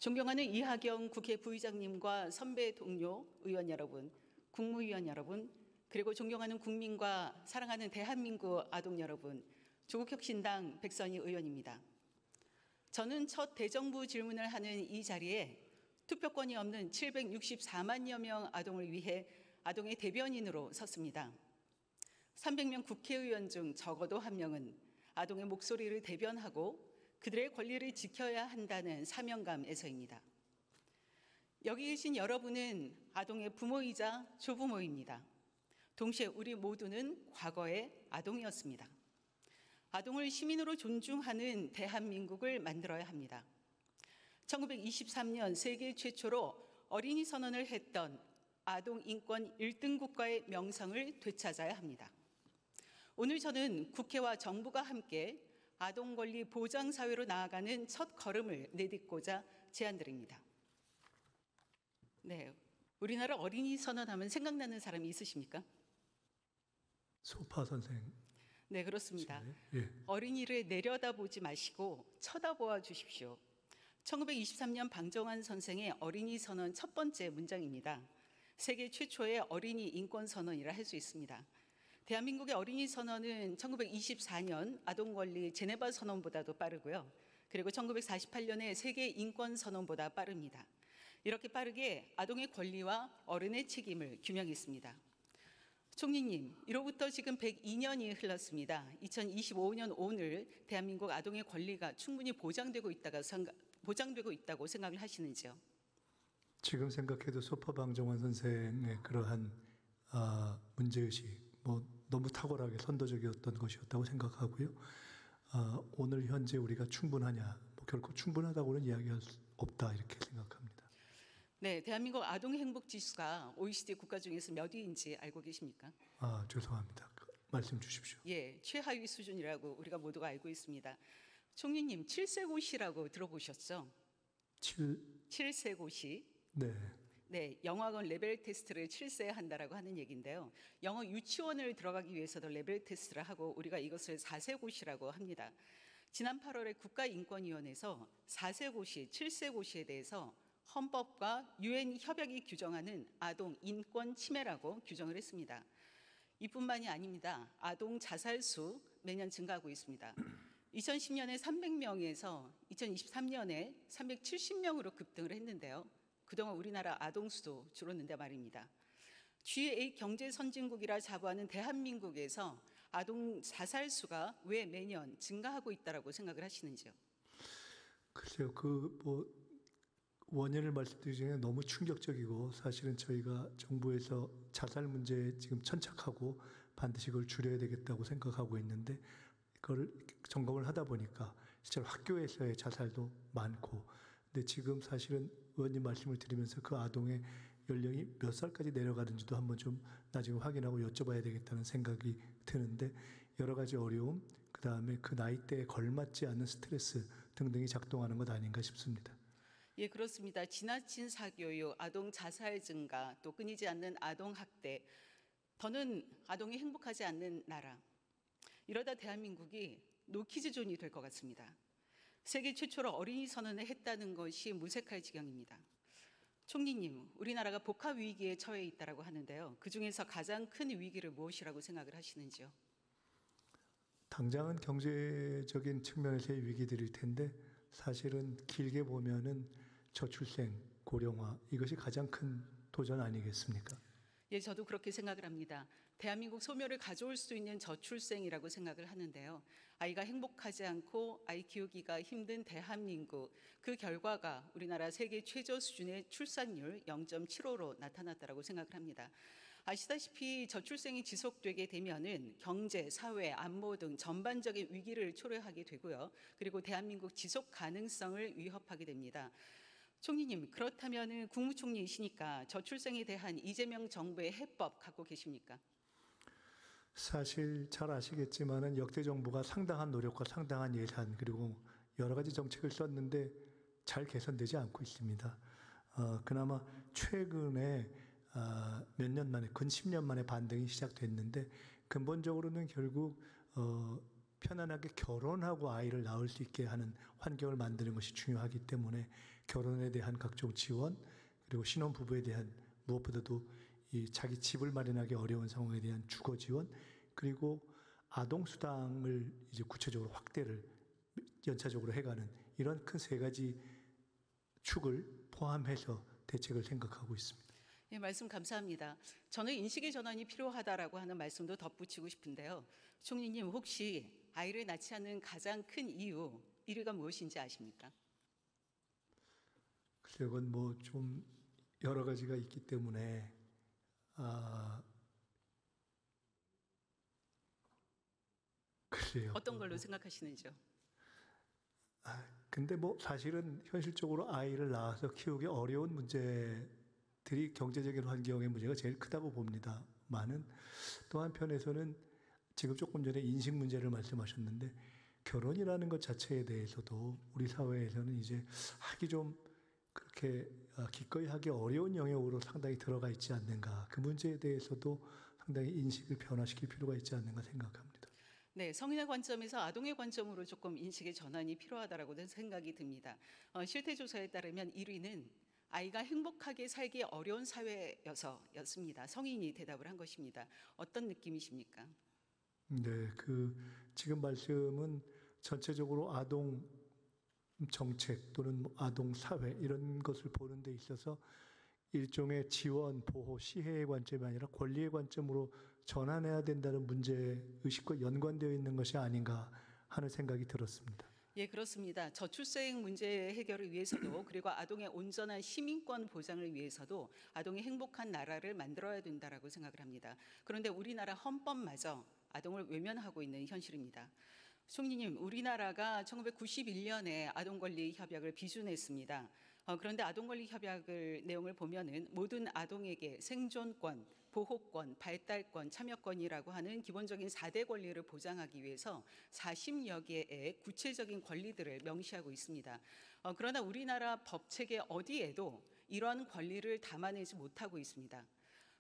존경하는 이하경 국회 부의장님과 선배 동료 의원 여러분, 국무위원 여러분, 그리고 존경하는 국민과 사랑하는 대한민국 아동 여러분, 조국혁신당 백선희 의원입니다. 저는 첫 대정부 질문을 하는 이 자리에 투표권이 없는 764만여 명 아동을 위해 아동의 대변인으로 섰습니다. 300명 국회의원 중 적어도 한 명은 아동의 목소리를 대변하고 그들의 권리를 지켜야 한다는 사명감에서입니다. 여기 계신 여러분은 아동의 부모이자 조부모입니다. 동시에 우리 모두는 과거의 아동이었습니다. 아동을 시민으로 존중하는 대한민국을 만들어야 합니다. 1923년 세계 최초로 어린이 선언을 했던 아동 인권 1등 국가의 명성을 되찾아야 합니다. 오늘 저는 국회와 정부가 함께 아동 권리 보장 사회로 나아가는 첫 걸음을 내딛고자 제안드립니다. 네, 우리나라 어린이 선언하면 생각나는 사람이 있으십니까? 소파 선생. 네, 그렇습니다. 예. 어린이를 내려다보지 마시고 쳐다보아 주십시오. 1923년 방정환 선생의 어린이 선언 첫 번째 문장입니다. 세계 최초의 어린이 인권 선언이라 할 수 있습니다. 대한민국의 어린이 선언은 1924년 아동 권리 제네바 선언보다도 빠르고요. 그리고 1948년의 세계 인권 선언보다 빠릅니다. 이렇게 빠르게 아동의 권리와 어른의 책임을 규명했습니다. 총리님, 이로부터 지금 102년이 흘렀습니다. 2025년 오늘 대한민국 아동의 권리가 충분히 보장되고 있다고 생각을 하시는지요? 지금 생각해도 소파 방정환 선생의 그러한 문제의식, 너무 탁월하게 선도적이었던 것이었다고 생각하고요. 오늘 현재 우리가 충분하냐, 결코 충분하다고는 이야기할 수 없다, 이렇게 생각합니다. 네, 대한민국 아동 행복 지수가 OECD 국가 중에서 몇 위인지 알고 계십니까? 죄송합니다. 말씀 주십시오. 예, 최하위 수준이라고 우리가 모두가 알고 있습니다. 총리님, 7세고시라고 들어보셨죠? 7세고시. 네. 네, 영어학원 레벨 테스트를 7세에 한다라고 하는 얘기인데요. 영어 유치원을 들어가기 위해서도 레벨 테스트를 하고 우리가 이것을 4세고시라고 합니다. 지난 8월에 국가인권위원회에서 4세고시, 7세고시에 대해서 헌법과 UN 협약이 규정하는 아동 인권 침해라고 규정을 했습니다. 이뿐만이 아닙니다. 아동 자살 수 매년 증가하고 있습니다. 2010년에 300명에서 2023년에 370명으로 급등을 했는데요. 그동안 우리나라 아동 수도 줄었는데 말입니다. G8 경제 선진국이라 자부하는 대한민국에서 아동 자살 수가 왜 매년 증가하고 있다고 생각을 하시는지요? 글쎄요, 원인을 말씀드리기에 너무 충격적이고, 사실은 저희가 정부에서 자살 문제에 지금 천착하고 반드시 그걸 줄여야 되겠다고 생각하고 있는데, 그걸 점검을 하다 보니까 실제로 학교에서의 자살도 많고, 근데 지금 사실은 의원님 말씀을 드리면서 그 아동의 연령이 몇 살까지 내려가는지도 한번 좀 나중에 확인하고 여쭤봐야 되겠다는 생각이 드는데, 여러 가지 어려움, 그 다음에 그 나이대에 걸맞지 않는 스트레스 등등이 작동하는 것 아닌가 싶습니다. 예, 그렇습니다. 지나친 사교육, 아동 자살 증가, 또 끊이지 않는 아동 학대, 더는 아동이 행복하지 않는 나라. 이러다 대한민국이 노키즈존이 될 것 같습니다. 세계 최초로 어린이 선언을 했다는 것이 무색할 지경입니다. 총리님, 우리나라가 복합 위기에 처해 있다고 하는데요. 그중에서 가장 큰 위기를 무엇이라고 생각을 하시는지요? 당장은 경제적인 측면에서의 위기들일 텐데, 사실은 길게 보면은 저출생, 고령화, 이것이 가장 큰 도전 아니겠습니까? 예, 저도 그렇게 생각을 합니다. 대한민국 소멸을 가져올 수 있는 저출생이라고 생각을 하는데요. 아이가 행복하지 않고 아이 키우기가 힘든 대한민국, 그 결과가 우리나라 세계 최저 수준의 출산율 0.75로 나타났다고 생각을 합니다. 아시다시피 저출생이 지속되게 되면은 경제, 사회, 안보 등 전반적인 위기를 초래하게 되고요. 그리고 대한민국 지속 가능성을 위협하게 됩니다. 총리님, 그렇다면 국무총리이시니까 저출생에 대한 이재명 정부의 해법 갖고 계십니까? 사실 잘 아시겠지만은 역대 정부가 상당한 노력과 상당한 예산, 그리고 여러 가지 정책을 썼는데 잘 개선되지 않고 있습니다. 그나마 최근에 몇 년 만에, 근 10년 만에 반등이 시작됐는데, 근본적으로는 결국 편안하게 결혼하고 아이를 낳을 수 있게 하는 환경을 만드는 것이 중요하기 때문에 결혼에 대한 각종 지원, 그리고 신혼부부에 대한 무엇보다도 이 자기 집을 마련하기 어려운 상황에 대한 주거 지원, 그리고 아동 수당을 이제 구체적으로 확대를 연차적으로 해가는 이런 큰 세 가지 축을 포함해서 대책을 생각하고 있습니다. 예, 말씀 감사합니다. 저는 인식의 전환이 필요하다라고 하는 말씀도 덧붙이고 싶은데요. 총리님, 혹시 아이를 낳지 않는 가장 큰 이유 1위가 무엇인지 아십니까? 글쎄요, 그건 뭐 좀 여러 가지가 있기 때문에 글쎄요. 어떤 걸로 생각하시는지요? 근데 뭐 사실은 현실적으로 아이를 낳아서 키우기 어려운 문제들이 경제적인 환경의 문제가 제일 크다고 봅니다. 많은 또 한편에서는 지금 조금 전에 인식 문제를 말씀하셨는데 결혼이라는 것 자체에 대해서도 우리 사회에서는 이제 하기 좀 그렇게 기꺼이 하기 어려운 영역으로 상당히 들어가 있지 않는가. 그 문제에 대해서도 상당히 인식을 변화시킬 필요가 있지 않는가 생각합니다. 네, 성인의 관점에서 아동의 관점으로 조금 인식의 전환이 필요하다라고 생각이 듭니다. 실태 조사에 따르면 1위는 아이가 행복하게 살기 어려운 사회여서였습니다. 성인이 대답을 한 것입니다. 어떤 느낌이십니까? 네, 지금 말씀은 전체적으로 아동 정책 또는 아동 사회 이런 것을 보는 데 있어서 일종의 지원, 보호, 시혜의 관점이 아니라 권리의 관점으로 전환해야 된다는 문제 의식과 연관되어 있는 것이 아닌가 하는 생각이 들었습니다. 예, 그렇습니다. 저출생 문제 해결을 위해서도 그리고 아동의 온전한 시민권 보장을 위해서도 아동이 행복한 나라를 만들어야 된다라고 생각을 합니다. 그런데 우리나라 헌법마저 아동을 외면하고 있는 현실입니다. 총리님, 우리나라가 1991년에 아동권리협약을 비준했습니다. 그런데 아동권리협약을 내용을 보면은 모든 아동에게 생존권, 보호권, 발달권, 참여권이라고 하는 기본적인 4대 권리를 보장하기 위해서 40여 개의 구체적인 권리들을 명시하고 있습니다. 그러나 우리나라 법체계 어디에도 이러한 권리를 담아내지 못하고 있습니다.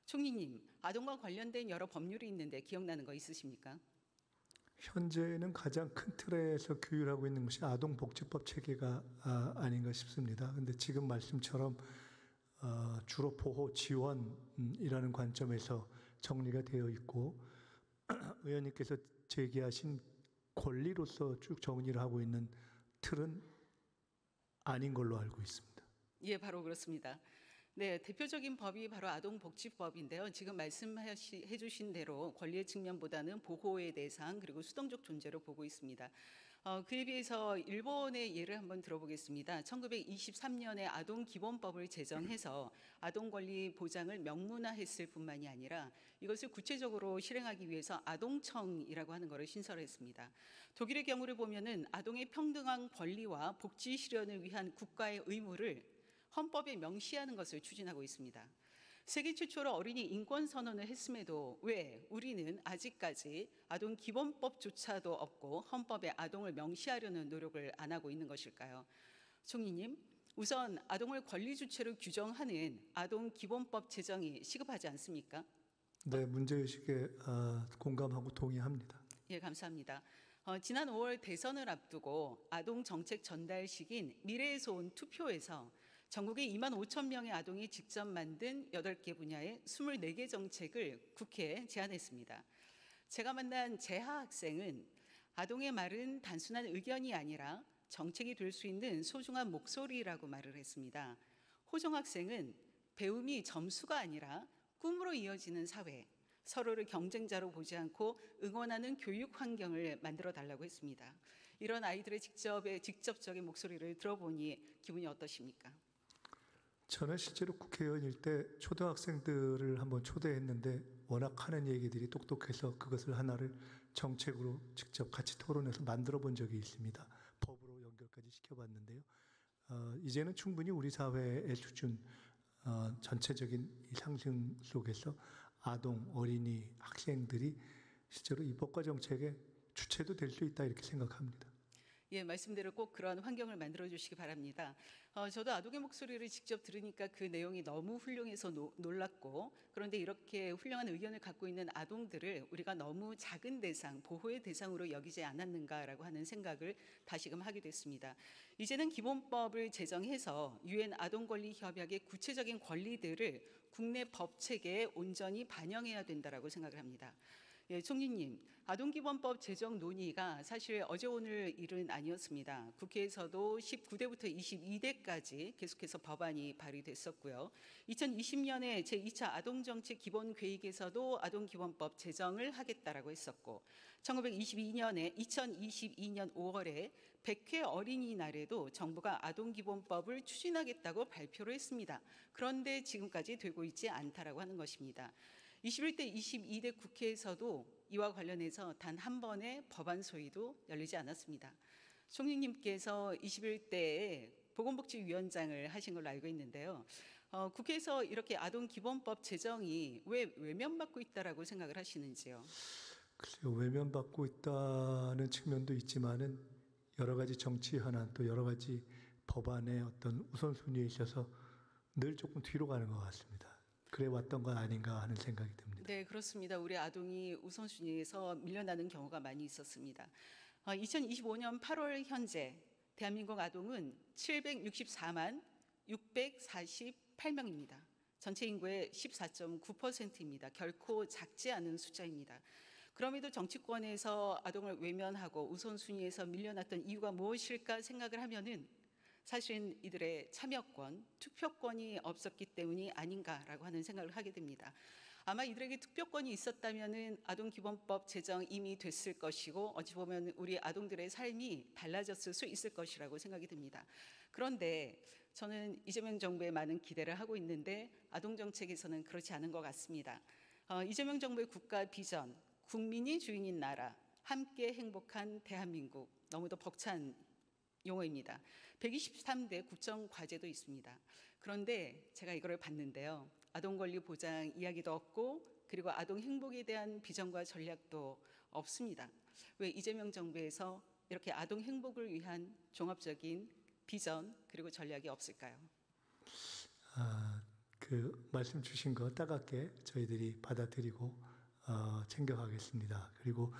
총리님, 아동과 관련된 여러 법률이 있는데 기억나는 거 있으십니까? 현재는 가장 큰 틀에서 규율하고 있는 것이 아동복지법 체계가 아닌가 싶습니다. 그런데 지금 말씀처럼 주로 보호 지원이라는 관점에서 정리가 되어 있고 의원님께서 제기하신 권리로서 쭉 정리를 하고 있는 틀은 아닌 걸로 알고 있습니다. 예, 바로 그렇습니다. 네, 대표적인 법이 바로 아동복지법인데요. 지금 말씀해 주신 대로 권리의 측면보다는 보호의 대상 그리고 수동적 존재로 보고 있습니다. 그에 비해서 일본의 예를 한번 들어보겠습니다. 1923년에 아동기본법을 제정해서 아동 권리 보장을 명문화했을 뿐만이 아니라 이것을 구체적으로 실행하기 위해서 아동청이라고 하는 것을 신설했습니다. 독일의 경우를 보면은 아동의 평등한 권리와 복지 실현을 위한 국가의 의무를 헌법에 명시하는 것을 추진하고 있습니다. 세계 최초로 어린이 인권 선언을 했음에도 왜 우리는 아직까지 아동 기본법조차도 없고 헌법에 아동을 명시하려는 노력을 안 하고 있는 것일까요? 총리님, 우선 아동을 권리 주체로 규정하는 아동 기본법 제정이 시급하지 않습니까? 네, 문제의식에 공감하고 동의합니다. 예, 감사합니다. 지난 5월 대선을 앞두고 아동 정책 전달식인 미래의 소원 투표에서 전국의 2만 5천 명의 아동이 직접 만든 8개 분야의 24개 정책을 국회에 제안했습니다. 제가 만난 재하 학생은 아동의 말은 단순한 의견이 아니라 정책이 될 수 있는 소중한 목소리라고 말을 했습니다. 호정 학생은 배움이 점수가 아니라 꿈으로 이어지는 사회, 서로를 경쟁자로 보지 않고 응원하는 교육 환경을 만들어 달라고 했습니다. 이런 아이들의 직접적인 목소리를 들어보니 기분이 어떠십니까? 저는 실제로 국회의원일 때 초등학생들을 한번 초대했는데 워낙 하는 얘기들이 똑똑해서 그것을 하나를 정책으로 직접 같이 토론해서 만들어 본 적이 있습니다. 법으로 연결까지 시켜봤는데요. 이제는 충분히 우리 사회의 수준, 전체적인 이 상승 속에서 아동, 어린이, 학생들이 실제로 이 법과 정책의 주체도 될 수 있다 이렇게 생각합니다. 예, 말씀대로 꼭 그런 환경을 만들어 주시기 바랍니다. 저도 아동의 목소리를 직접 들으니까 그 내용이 너무 훌륭해서 놀랐고, 그런데 이렇게 훌륭한 의견을 갖고 있는 아동들을 우리가 너무 작은 대상, 보호의 대상으로 여기지 않았는가라고 하는 생각을 다시금 하게 됐습니다. 이제는 기본법을 제정해서 유엔 아동권리협약의 구체적인 권리들을 국내 법 체계에 온전히 반영해야 된다라고 생각을 합니다. 예, 총리님, 아동기본법 제정 논의가 사실 어제 오늘 일은 아니었습니다. 국회에서도 19대부터 22대까지 계속해서 법안이 발의됐었고요. 2020년에 제2차 아동정책 기본계획에서도 아동기본법 제정을 하겠다라고 했었고, 2022년 5월에 100회 어린이날에도 정부가 아동기본법을 추진하겠다고 발표를 했습니다. 그런데 지금까지 되고 있지 않다라고 하는 것입니다. 21대, 22대 국회에서도 이와 관련해서 단 한 번의 법안 소위도 열리지 않았습니다. 총리님께서 21대에 보건복지위원장을 하신 걸로 알고 있는데요. 국회에서 이렇게 아동기본법 제정이 왜 외면받고 있다라고 생각을 하시는지요? 글쎄요, 외면받고 있다는 측면도 있지만은 여러 가지 정치 현안 또 여러 가지 법안의 어떤 우선순위에 있어서 늘 조금 뒤로 가는 것 같습니다. 그래 왔던 건 아닌가 하는 생각이 듭니다. 네, 그렇습니다. 우리 아동이 우선순위에서 밀려나는 경우가 많이 있었습니다. 2025년 8월 현재 대한민국 아동은 764만 648명입니다. 전체 인구의 14.9%입니다. 결코 작지 않은 숫자입니다. 그럼에도 정치권에서 아동을 외면하고 우선순위에서 밀려났던 이유가 무엇일까 생각을 하면은 사실은 이들의 참여권, 투표권이 없었기 때문이 아닌가라고 하는 생각을 하게 됩니다. 아마 이들에게 투표권이 있었다면은 아동기본법 제정 이미 됐을 것이고 어찌 보면 우리 아동들의 삶이 달라졌을 수 있을 것이라고 생각이 듭니다. 그런데 저는 이재명 정부에 많은 기대를 하고 있는데 아동 정책에서는 그렇지 않은 것 같습니다. 이재명 정부의 국가 비전, 국민이 주인인 나라, 함께 행복한 대한민국, 너무도 벅찬 용어입니다. 123대 국정과제도 있습니다. 그런데 제가 이거를 봤는데요. 아동권리 보장 이야기도 없고 그리고 아동 행복에 대한 비전과 전략도 없습니다. 왜 이재명 정부에서 이렇게 아동 행복을 위한 종합적인 비전 그리고 전략이 없을까요? 그 말씀 주신 거 따갑게 저희들이 받아들이고 챙겨가겠습니다. 그리고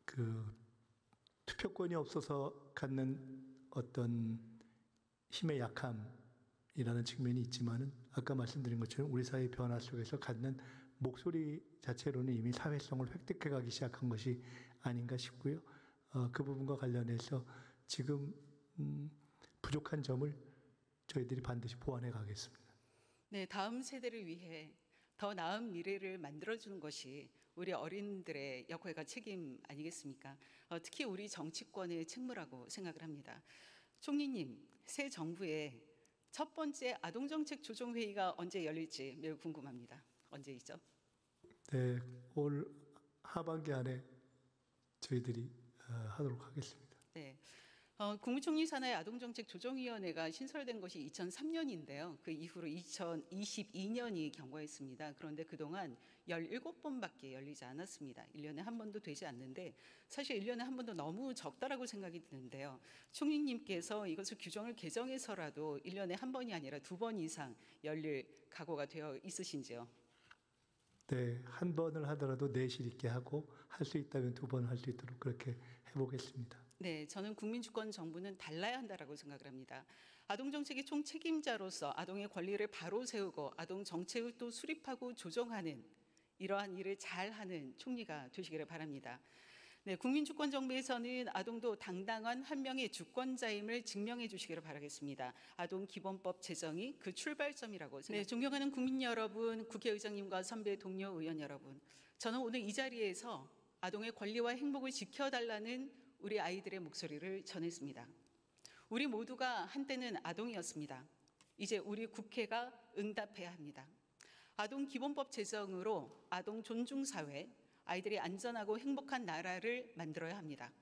그 투표권이 없어서 갖는 어떤 힘의 약함이라는 측면이 있지만은 아까 말씀드린 것처럼 우리 사회 변화 속에서 갖는 목소리 자체로는 이미 사회성을 획득해 가기 시작한 것이 아닌가 싶고요. 그 부분과 관련해서 지금 부족한 점을 저희들이 반드시 보완해 가겠습니다. 네, 다음 세대를 위해 더 나은 미래를 만들어주는 것이 우리 어린들의 역할과 책임 아니겠습니까? 특히 우리 정치권의 책무라고 생각을 합니다. 총리님, 새 정부의 첫 번째 아동정책 조정회의가 언제 열릴지 매우 궁금합니다. 언제이죠? 네, 올 하반기 안에 저희들이 하도록 하겠습니다. 네. 국무총리 산하의 아동정책 조정위원회가 신설된 것이 2003년인데요. 그 이후로 2022년이 경과했습니다. 그런데 그동안 17번밖에 열리지 않았습니다. 1년에 한 번도 되지 않는데 사실 1년에 한 번도 너무 적다라고 생각이 드는데요. 총리님께서 이것을 규정을 개정해서라도 1년에 한 번이 아니라 2번 이상 열릴 각오가 되어 있으신지요? 네, 한 번을 하더라도 내실 있게 하고 할 수 있다면 2번 할 수 있도록 그렇게 해보겠습니다. 네, 저는 국민주권 정부는 달라야 한다라고 생각을 합니다. 아동 정책의 총책임자로서 아동의 권리를 바로 세우고 아동 정책을 또 수립하고 조정하는 이러한 일을 잘하는 총리가 되시기를 바랍니다. 네, 국민주권 정부에서는 아동도 당당한 한 명의 주권자임을 증명해 주시기를 바라겠습니다. 아동 기본법 제정이 그 출발점이라고 생각합니다. 네, 존경하는 국민 여러분, 국회의장님과 선배 동료 의원 여러분, 저는 오늘 이 자리에서 아동의 권리와 행복을 지켜달라는 우리 아이들의 목소리를 전했습니다. 우리 모두가 한때는 아동이었습니다. 이제 우리 국회가 응답해야 합니다. 아동 기본법 제정으로 아동 존중 사회, 아이들이 안전하고 행복한 나라를 만들어야 합니다.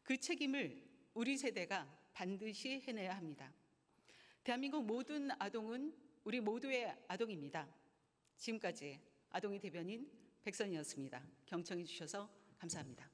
그 책임을 우리 세대가 반드시 해내야 합니다. 대한민국 모든 아동은 우리 모두의 아동입니다. 지금까지 아동의 대변인 백선이었습니다. 경청해 주셔서 감사합니다.